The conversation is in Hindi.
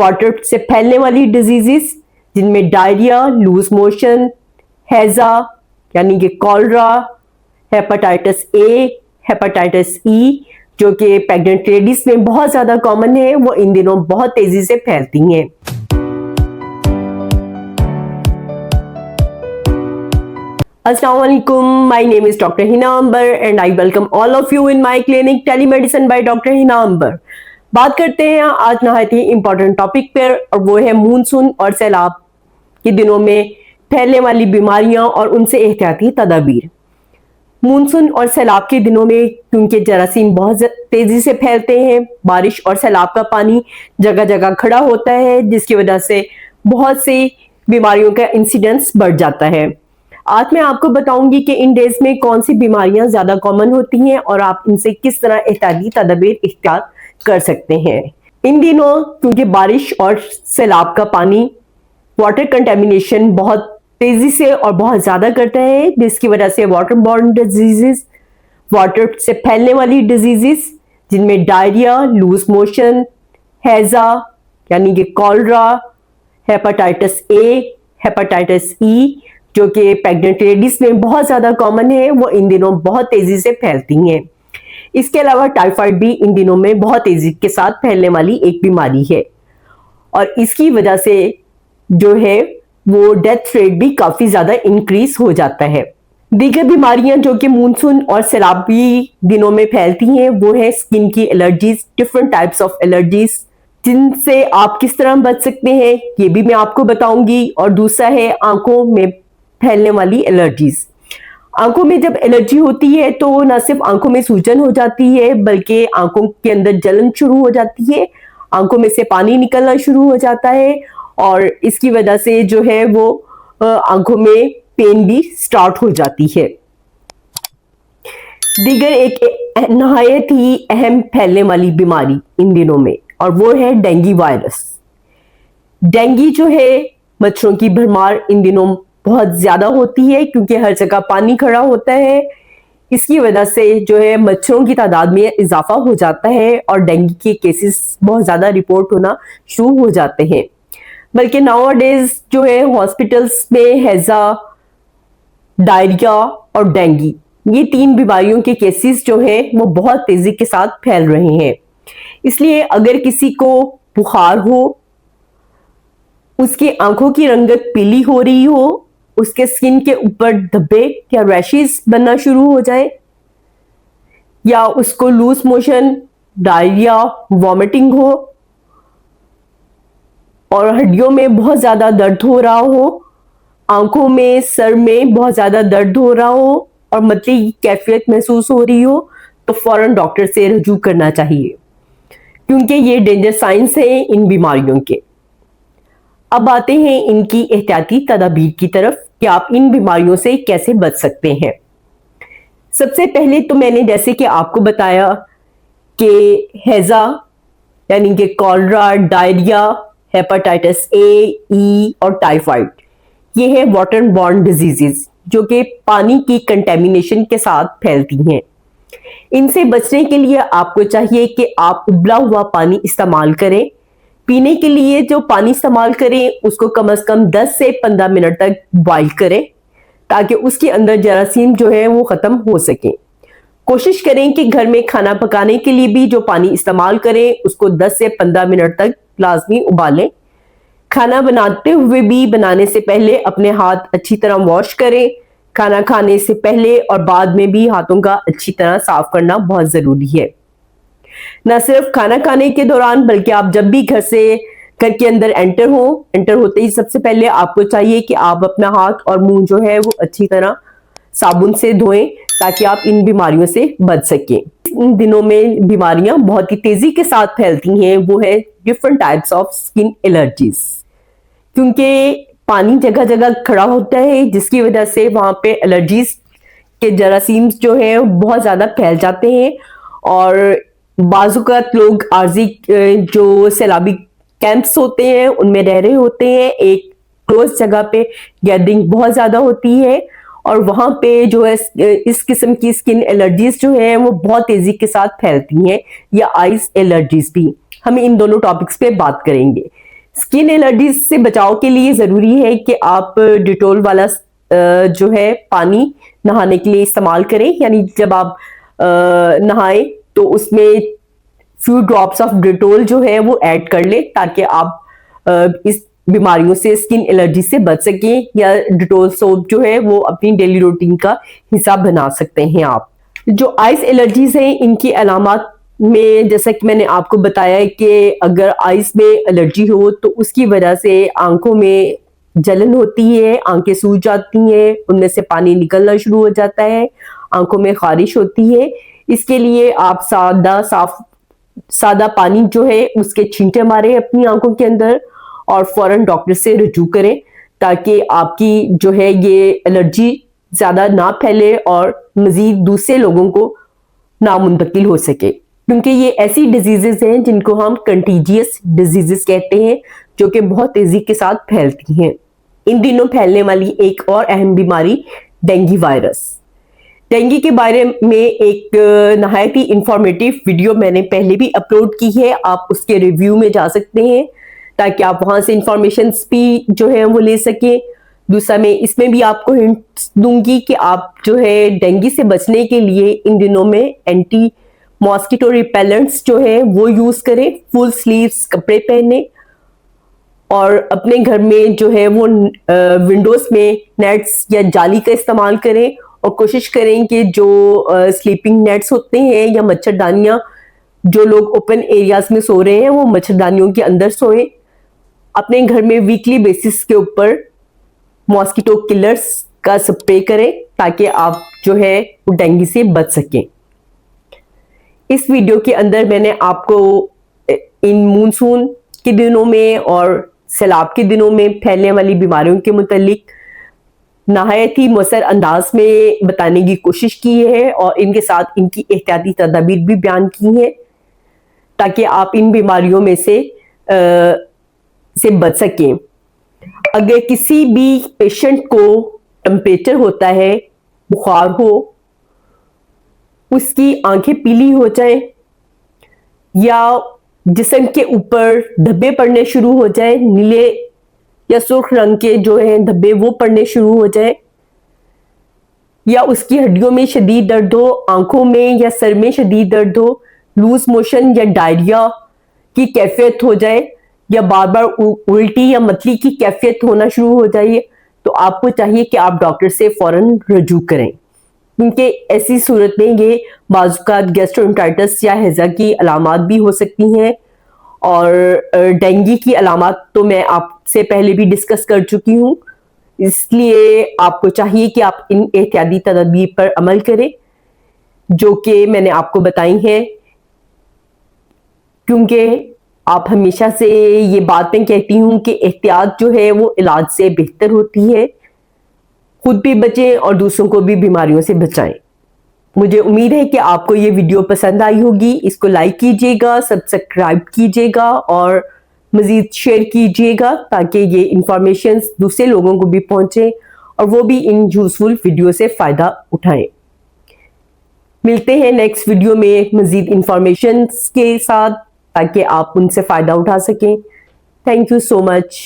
वाटर से फैलने वाली डिजीजेस जिनमें डायरिया, लूज मोशन, हैजा यानी कि cholera, hepatitis A, hepatitis E जो कि प्रेग्नेंट लेडीज में बहुत ज्यादा कॉमन है, वो इन दिनों बहुत तेजी से फैलती हैं। Assalamualaikum, my name is Dr. Hina Ambar and I welcome all of you in my clinic Telemedicine by Dr. Hina Ambar। बात करते हैं आज नहायत ही इम्पोर्टेंट टॉपिक पर, और वो है मूनसून और सैलाब के दिनों में फैलने वाली बीमारियां और उनसे एहतियाती तदाबीर। मूनसून और सैलाब के दिनों में क्योंकि जरासीम बहुत तेजी से फैलते हैं, बारिश और सैलाब का पानी जगह जगह खड़ा होता है, जिसकी वजह से बहुत सी बीमारियों का इंसिडेंस बढ़ जाता है। आज मैं आपको बताऊंगी कि इन डेज में कौन सी बीमारियां ज्यादा कॉमन होती हैं और आप इनसे किस तरह एहतियाती तदाबीर इख्तियार कर सकते हैं। इन दिनों क्योंकि बारिश और सैलाब का पानी वाटर कंटेमिनेशन बहुत तेजी से और बहुत ज्यादा करता है, जिसकी वजह से वाटर बॉर्न डिजीजेस, वाटर से फैलने वाली डिजीजेस जिनमें डायरिया, लूज मोशन, हैजा यानी कि cholera, hepatitis A, hepatitis E जो कि प्रेग्नेंट लेडीज में बहुत ज्यादा कॉमन है, वो इन दिनों बहुत तेजी से फैलती हैं। इसके अलावा टाइफाइड भी इन दिनों में बहुत तेजी के साथ फैलने वाली एक बीमारी है और इसकी वजह से जो है वो डेथ रेट भी काफी ज्यादा इंक्रीज हो जाता है। दीगर बीमारियां जो कि मूनसून और सैलाबी दिनों में फैलती हैं वो है स्किन की allergies, different types of allergies, जिनसे आप किस तरह बच सकते हैं ये भी मैं आपको बताऊंगी। और दूसरा है आंखों में फैलने वाली एलर्जीज। आंखों में जब एलर्जी होती है तो न सिर्फ आंखों में सूजन हो जाती है, बल्कि आंखों के अंदर जलन शुरू हो जाती है, आंखों में से पानी निकलना शुरू हो जाता है और इसकी वजह से जो है वो आंखों में पेन भी स्टार्ट हो जाती है। दीगर एक नहायत ही अहम फैलने वाली बीमारी इन दिनों में और वो है डेंगू वायरस। डेंगू जो है मच्छरों की भरमार इन दिनों बहुत ज्यादा होती है क्योंकि हर जगह पानी खड़ा होता है। इसकी वजह से जो है मच्छरों की तादाद में इजाफा हो जाता है और डेंगू के केसेस बहुत ज्यादा रिपोर्ट होना शुरू हो जाते हैं। बल्कि नाउअडेज जो है हॉस्पिटल्स में हैजा, डायरिया और डेंगू ये तीन बीमारियों के केसेस जो है वो बहुत तेजी के साथ फैल रहे हैं। इसलिए अगर किसी को बुखार हो, उसकी आंखों की रंगत पीली हो रही हो, उसके स्किन के ऊपर धब्बे या रैशेस बनना शुरू हो जाए, या उसको लूज मोशन, डायरिया, वॉमिटिंग हो और हड्डियों में बहुत ज्यादा दर्द हो रहा हो, आंखों में, सर में बहुत ज्यादा दर्द हो रहा हो और मतली की कैफियत महसूस हो रही हो, तो फौरन डॉक्टर से रजू करना चाहिए क्योंकि ये डेंजर साइंस है इन बीमारियों के। अब आते हैं इनकी एहतियाती तदाबीर की तरफ कि आप इन बीमारियों से कैसे बच सकते हैं। सबसे पहले तो मैंने जैसे कि आपको बताया कि हैजा यानी कि कॉलरा, डायरिया, हेपेटाइटिस ए, ई और टाइफाइड ये है वाटर बॉर्न डिजीजेस जो कि पानी की कंटेमिनेशन के साथ फैलती हैं। इनसे बचने के लिए आपको चाहिए कि आप उबला हुआ पानी इस्तेमाल करें। पीने के लिए जो पानी इस्तेमाल करें उसको कम से कम 10 से 15 मिनट तक बॉइल करें ताकि उसके अंदर जरासीम जो है वो खत्म हो सके। कोशिश करें कि घर में खाना पकाने के लिए भी जो पानी इस्तेमाल करें उसको 10 से 15 मिनट तक लाजमी उबालें। खाना बनाते हुए भी बनाने से पहले अपने हाथ अच्छी तरह वॉश करें। खाना खाने से पहले और बाद में भी हाथों का अच्छी तरह साफ करना बहुत जरूरी है। न सिर्फ खाना खाने के दौरान बल्कि आप जब भी घर के अंदर एंटर होते ही सबसे पहले आपको चाहिए कि आप अपना हाथ और मुंह जो है वो अच्छी तरह साबुन से धोएं ताकि आप इन बीमारियों से बच सकें। इन दिनों में बीमारियां बहुत ही तेजी के साथ फैलती हैं, वो है different types of skin allergies. क्योंकि पानी जगह जगह खड़ा होता है जिसकी वजह से वहां पे एलर्जीज के जरासीम्स जो है बहुत ज्यादा फैल जाते हैं और बाजुकात लोग आर्जी जो सैलाबी कैंप्स होते हैं उनमें रह रहे होते हैं, एक क्लोज जगह पे गैदरिंग बहुत ज्यादा होती है और वहां पे जो है इस किस्म की स्किन एलर्जीज जो है वो बहुत तेजी के साथ फैलती हैं, या आइस एलर्जीज भी। हम इन दोनों टॉपिक्स पे बात करेंगे। स्किन एलर्जी से बचाव के लिए ज़रूरी है कि आप डिटॉल वाला जो है पानी नहाने के लिए इस्तेमाल करें, यानी जब आप नहाएं तो उसमें फ्यू ड्रॉप्स ऑफ डिटॉल जो है वो ऐड कर लें, ताकि आप इस बीमारियों से, स्किन एलर्जी से बच सकें, या डिटॉल सोप जो है वो अपनी डेली रूटीन का हिस्सा बना सकते हैं आप। जो आइस एलर्जीज हैं, इनकी अलामत में जैसा कि मैंने आपको बताया कि अगर आइस में एलर्जी हो तो उसकी वजह से आंखों में जलन होती है, आंखें सूज जाती हैं, उनमें से पानी निकलना शुरू हो जाता है, आंखों में खारिश होती है। इसके लिए आप सादा पानी जो है उसके छींटे मारें अपनी आंखों के अंदर और फौरन डॉक्टर से रजू करें, ताकि आपकी जो है ये एलर्जी ज्यादा ना फैले और मजीद दूसरे लोगों को ना मुंतकिल हो सके, क्योंकि ये ऐसी डिजीजेस हैं जिनको हम कंटीजियस डिजीजेस कहते हैं, जो कि बहुत तेजी के साथ फैलती हैं। इन दिनों फैलने वाली एक और अहम बीमारी डेंगू वायरस। डेंगू के बारे में एक नहायत ही इंफॉर्मेटिव वीडियो मैंने पहले भी अपलोड की है, आप उसके रिव्यू में जा सकते हैं ताकि आप वहां से इंफॉर्मेशन भी जो है वो ले सकें। दूसरा मैं इसमें भी आपको हिंट्स दूंगी कि आप जो है डेंगू से बचने के लिए इन दिनों में एंटी मॉस्किटो रिपेलेंट्स जो है वो यूज करें, फुल स्लीव्स कपड़े पहने और अपने घर में जो है वो विंडोज में नेट्स या जाली का इस्तेमाल करें और कोशिश करें कि जो स्लीपिंग नेट्स होते हैं या मच्छरदानियां, जो लोग ओपन एरियाज में सो रहे हैं वो मच्छरदानियों के अंदर सोएं। अपने घर में वीकली बेसिस के ऊपर मॉस्किटो किलर्स का स्प्रे करें ताकि आप जो है वो डेंगू से बच सकें। इस वीडियो के अंदर मैंने आपको इन मानसून के दिनों में और सैलाब के दिनों में फैलने वाली बीमारियों के मुतालिक नहायत ही मुअस्सर अंदाज में बताने की कोशिश की है और इनके साथ इनकी एहतियाती तदाबीर भी बयान की है, ताकि आप इन बीमारियों में से बच सकें। अगर किसी भी पेशेंट को टेम्परेचर होता है, बुखार हो, उसकी आंखें पीली हो जाए या जिस्म के ऊपर धब्बे पड़ने शुरू हो जाए, नीले या सुर्ख रंग के जो है धब्बे वो पड़ने शुरू हो जाए, या उसकी हड्डियों में शदीद दर्द हो, आंखों में या सर में शदीद दर्द हो, लूज मोशन या डायरिया की कैफियत हो जाए, या बार बार उल्टी या मतली की कैफियत होना शुरू हो जाए, तो आपको चाहिए कि आप डॉक्टर से फौरन रजू करें, क्योंकि ऐसी सूरत में ये बाज़-औक़ात गैस्ट्रोएंटेराइटिस या हैज़ा की अलामात भी हो सकती हैं। और डेंगू की अलामात तो मैं आपसे पहले भी डिस्कस कर चुकी हूँ, इसलिए आपको चाहिए कि आप इन एहतियाती तदबीर पर अमल करें जो कि मैंने आपको बताई हैं, क्योंकि आप हमेशा से ये बात मैं कहती हूँ कि एहतियात जो है वो इलाज से बेहतर होती है। खुद भी बचें और दूसरों को भी बीमारियों से बचाएं। मुझे उम्मीद है कि आपको ये वीडियो पसंद आई होगी। इसको लाइक कीजिएगा, सब्सक्राइब कीजिएगा और मज़ीद शेयर कीजिएगा ताकि ये इंफॉर्मेशन दूसरे लोगों को भी पहुंचे और वो भी इन यूजफुल वीडियो से फ़ायदा उठाएं। मिलते हैं नेक्स्ट वीडियो में मज़ीद इंफॉर्मेशन के साथ ताकि आप उनसे फ़ायदा उठा सकें। Thank you so much.